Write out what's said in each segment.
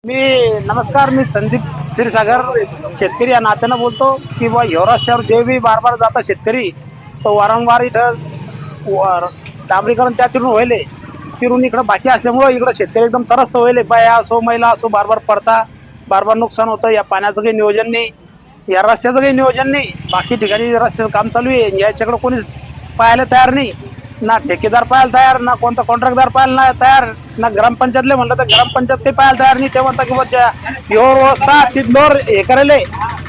नमस्कार, मी संदीप क्षीरसागर शेतकरी या नात्यानं बोलतो की बा ह्यो रस्त्यावर जे बी बार बार जाता शेतकरी तो वारंवार इथं डांबरीकरण त्या तिरून व्हायले तिरून इकडं बाकी असल्यामुळं इकडं शेतकरी एकदम त्रस्त व्हायले. बाया असो महिला असो बार बार पडता, बार बार नुकसान होतं. या पाण्याचं काही नियोजन नाही, या रस्त्याचं काही नियोजन नाही. बाकी ठिकाणी रस्त्याचं काम चालू आहे, याच्याकडे कोणीच पाहायला तयार नाही. ना ठेकेदार पाहायला तयार, ना कोणता कॉन्ट्रॅक्टदार पाहायला तयार, ना ग्रामपंचायतले म्हणलं तर ग्रामपंचायत काही पाहायला तयार नाही. ते म्हणतात की बच्चा ह्यो रस्ता तिथलोर हे करायला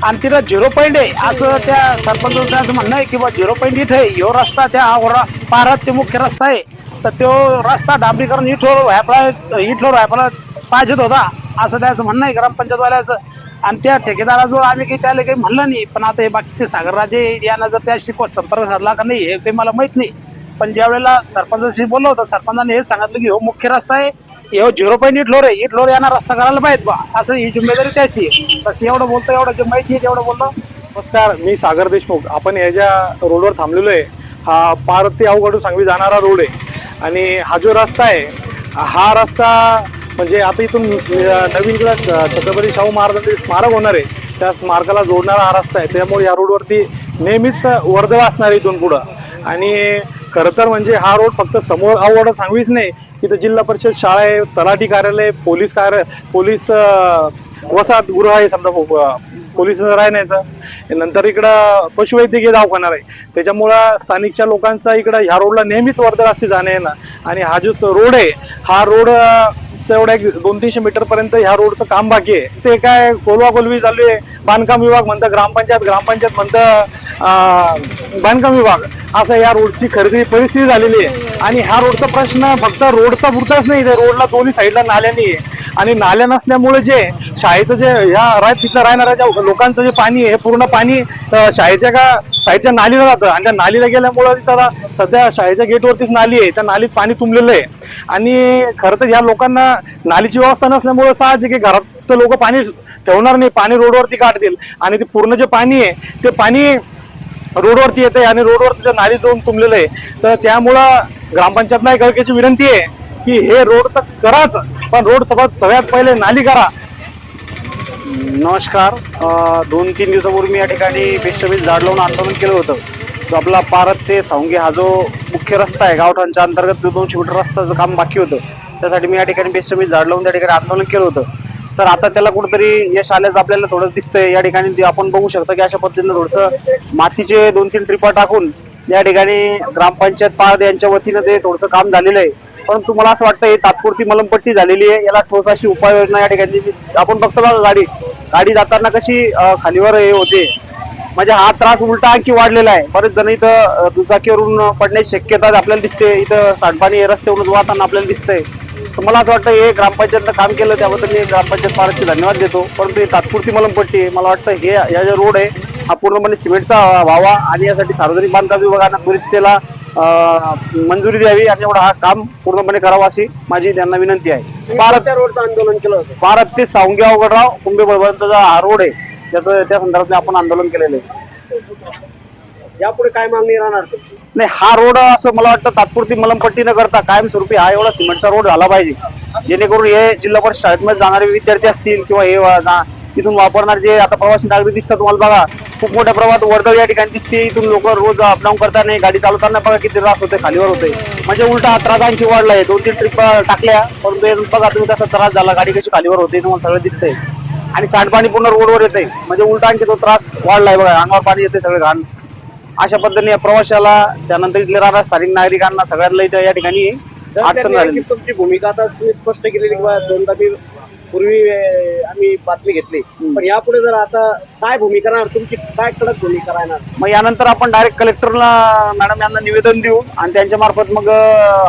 आणि तिथं 0 पॉईंट आहे असं त्या सरपंचाचं म्हणणं आहे की बा 0 पॉईंट इथे आहे. ह्यो रस्ता त्या पारात ते मुख्य रस्ता आहे, तर तो रस्ता डांबरीकरण इथवर व्हायला पाहिजेत होता असं त्याचं म्हणणं आहे ग्रामपंचायतवाल्याचं. आणि त्या ठेकेदाराजवळ आम्ही काही त्याला काही म्हणलं नाही. पण आता हे बाकीचे सागरराजे यांना जर त्याशी संपर्क साधला का नाही हे काही मला माहित नाही. पण ज्या वेळेला सरपंचाशी बोललो होतं, सरपंचाने हे सांगितलं की हो मुख्य रस्ता आहे, हे 0 पॉईंट इटलोर यांना रस्ता करायला पाहिजे बा, असं ही जिम्मेदारी त्याची आहे. बस एवढं बोलतो, एवढं जे माहिती आहे तेवढं बोललो. नमस्कार, मी सागर देशमुख. आपण याच्या रोडवर थांबलेलो आहे. हा पार ते अवघडून सांगवी जाणारा रोड आहे आणि हा जो रस्ता आहे हा रस्ता म्हणजे आता इथून नवीन छत्रपती शाहू महाराजांचे स्मारक होणार आहे, त्या स्मारकाला जोडणारा हा रस्ता आहे. त्यामुळे या रोडवरती नेहमीच वर्दळ असणार आहे इथून पुढं. आणि खरं तर म्हणजे हा रोड फक्त समोर अवघड सांगवीच नाही, इथं जिल्हा परिषद शाळा आहे, तलाठी कार्यालय, पोलीस वसाहतगृह आहे, समजा पोलीस राहण्याचं. नंतर इकडं पशुवैद्यकीय दवाखाना आहे. त्याच्यामुळं स्थानिकच्या लोकांचा इकडं ह्या रोडला नेहमीच वर्दळ असते जाणे येणं. आणि हा जो रोड आहे हा रोड एवढ्या 200-300 मीटर पर्यंत ह्या रोडचं काम बाकी आहे. ते काय कोलवाकोलवी चालू आहे. बांधकाम विभाग म्हणतं ग्रामपंचायत म्हणतं बांधकाम विभाग, असं या रोडची खरेदी परिस्थिती झालेली आहे. आणि ह्या रोडचा प्रश्न फक्त रोडचा पुरताच नाही, त्या रोडला दोन्ही साईडला नाल्यानी आहे. आणि नाल्या नसल्यामुळे जे शाळेचं जे तिथलं राहणाऱ्या ज्या लोकांचं जे पाणी आहे हे पूर्ण पाणी साईडच्या नालीला जातं. आणि त्या नालीला गेल्यामुळं तिथं सध्या शाळेच्या गेटवरतीच नाली आहे, त्या नालीत पाणी तुंबलेलं आहे. आणि खरं तर ह्या लोकांना नालीची व्यवस्था नसल्यामुळे साहजिक घरात लोक पाणी ठेवणार नाही, पाणी रोडवरती काढतील. आणि ते पूर्ण जे पाणी आहे ते पाणी रोडवरती येते आणि रोडवरती नाली जाऊन तुंबलेलं आहे. तर त्यामुळं ग्रामपंचायतला एक कळकळीची विनंती आहे की हे रोड तर कराच, पण रोड सगळ्यात पहिले नाली करा. नमस्कार, 2-3 दिवसापूर्वी मी या ठिकाणी बेशमीस झाड लावून आंदोलन केलं होतं. जो आपला पारत ते सावंगी हा जो मुख्य रस्ता आहे गावठाणच्या अंतर्गत, जो 200 मीटर रस्त्याचं काम बाकी होतं, त्यासाठी मी या ठिकाणी बेशमीस झाड लावून त्या ठिकाणी आंदोलन केलं होतं. तर आता त्याला कुठेतरी यश आल्याचं आपल्याला थोडं दिसतंय. या ठिकाणी आपण बघू शकतो की अशा पद्धतीनं थोडंसं मातीचे 2-3 ट्रिपा टाकून या ठिकाणी ग्रामपंचायत पारद यांच्या वतीनं ते थोडंसं काम झालेलं आहे. परंतु मला असं वाटतं हे तात्पुरती मलमपट्टी झालेली आहे, याला ठोस अशी उपाययोजना या ठिकाणी आपण बघतो बघा. गाडी जाताना कशी खालीवर हे होते, म्हणजे हा त्रास उलटा आणखी वाढलेला आहे. बरेच जण इथं दुचाकीवरून पडण्याची शक्यता आपल्याला दिसते, इथं सांडपाणी रस्त्यावरून वाहताना आपल्याला दिसतंय. तर मला असं वाटतं हे ग्रामपंचायतनं काम केलं, त्याबद्दल मी ग्रामपंचायत पारदचे धन्यवाद देतो. परंतु ही तात्पुरती मलमपट्टी आहे, मला वाटतं हे या जो रोड आहे हा पूर्णपणे सिमेंटचा व्हावा आणि यासाठी सार्वजनिक बांधकाम विभागानं त्वरित त्याला मंजुरी द्यावी आणि एवढा हा काम पूर्णपणे करावा अशी माझी त्यांना विनंती आहे. रोडचं आंदोलन केलं होतं. भारत ते सावंगी अवघडराव कुंभेपर्यंतचा हा रोड आहे, त्या संदर्भात आपण आंदोलन केलेलं आहे. यापुढे काय मागणी राहणार? नाही, हा रोड असं मला वाटतं तात्पुरती मलमपट्टी न करता कायमस्वरूपी हा एवढा सिमेंटचा रोड झाला पाहिजे, जेणेकरून हे जिल्हा परिषद शाळेमध्ये जाणारे विद्यार्थी असतील किंवा हे इथून वापरणार जे आता प्रवासी नागरिक दिसतात तुम्हाला बघा, खूप मोठ्या प्रमाणात वर्दळ या ठिकाणी दिसते. इथून लोक रोज अपडाऊन करताना गाडी चालवताना बघा किती त्रास होते, खालीवर होते. म्हणजे उलटा त्रास आणखी वाढलाय. 2-3 ट्रिप टाकल्या परंतु बघा तुम्ही कसा त्रास झाला, गाडी कशी खालीवर होते तुम्हाला सगळं दिसतंय. आणि सांडपाणी पूर्ण रोडवर येते, म्हणजे उलटा आणखी तो त्रास वाढलाय बघा, अंगावर पाणी येते सगळे घाण. अशा पद्धतीने प्रवाशाला त्यानंतर इथले राहणाऱ्या स्थानिक नागरिकांना सगळ्यांना इथं या ठिकाणी अडचण झाली. तुमची भूमिका आता तुम्ही स्पष्ट केलेली, दोनदा मी पूर्वी आम्ही बातमी घेतली, पण यापुढे जर आता काय भूमिका राहणार तुमची, काय कडक भूमिका राहणार? मग यानंतर आपण डायरेक्ट कलेक्टरला मॅडम यांना निवेदन देऊ आणि त्यांच्या मार्फत मग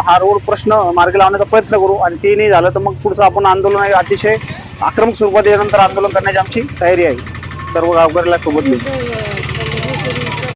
हा रोड प्रश्न मार्गी लावण्याचा प्रयत्न करू. आणि ते नाही झालं तर मग पुढचं आपण आंदोलन अतिशय आक्रमक स्वरूपात यानंतर आंदोलन करण्याची आमची तयारी आहे. सर्व गावकऱ्याला सोबत घेऊ.